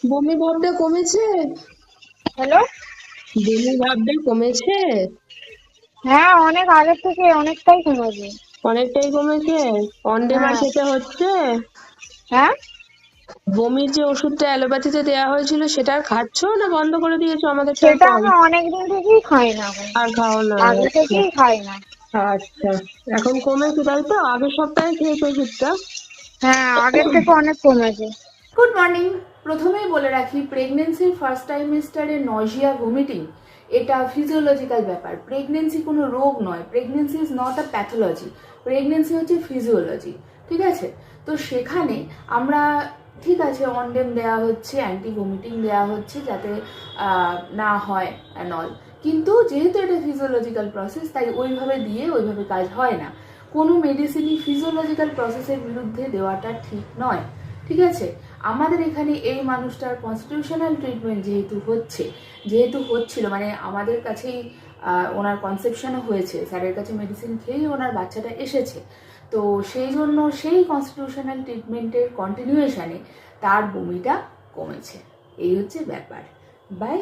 বমি ভাবটা কমেছে? হ্যালো। বমি ভাবটা কমেছে? হ্যাঁ, অনেক আগের থেকে অনেকটাই কমেছে। অনেকটাই কমেছে। অনডেমার হ্যাঁ। খেতে হচ্ছে? হ্যাঁ। বমির যে ওষুধটা অ্যালোপ্যাথিতে দেওয়া হয়েছিল সেটা আর খাচ্ছ, না বন্ধ করে দিয়েছো আমাদেরটার সেটা পর? আমি অনেকদিন থেকেই খাই না এখন। আর খাও না? আগে আচ্ছা। থেকেই খাই না। আচ্ছা, এখন কমেছে তাই তো? আগের সপ্তাহে খেয়েছো ওষুধটা? হ্যাঁ, আগের থেকে অনেক কমেছে। Good morning. প্রথমেই বলে রাখি, প্রেগনেন্সির ফার্স্ট ট্রাইমেস্টারে নজিয়া ভমিটিং এটা ফিজিওলজিক্যাল ব্যাপার। প্রেগনেন্সি কোনো রোগ নয়, pregnancy is not a pathology, pregnancy হচ্ছে ফিজিওলজি। ঠিক আছে? তো সেখানে আমরা ঠিক আছে অনডেম দেওয়া হচ্ছে, অ্যান্টি ভমিটিং দেওয়া হচ্ছে যাতে না হয় অ্যানল, কিন্তু যেহেতু এটা ফিজিওলজিক্যাল প্রসেস তাই ওইভাবে দিয়ে ওইভাবে কাজ হয় না। কোনো মেডিসিনই ফিজিওলজিক্যাল প্রসেসের বিরুদ্ধে দেওয়াটা ঠিক নয়। ঠিক আছে? আমাদের এখানে এই মানুষটার কনস্টিটিউশনাল ট্রিটমেন্ট যেহেতু হচ্ছিল, মানে আমাদের কাছেই ওনার কনসেপশনও হয়েছে, স্যারের কাছে মেডিসিন খেয়েই ওনার বাচ্চাটা এসেছে। তো সেই জন্য সেই কনস্টিটিউশনাল ট্রিটমেন্টের কন্টিনিউয়েশনে তার বমিটা কমেছে। এই হচ্ছে ব্যাপার। বাই।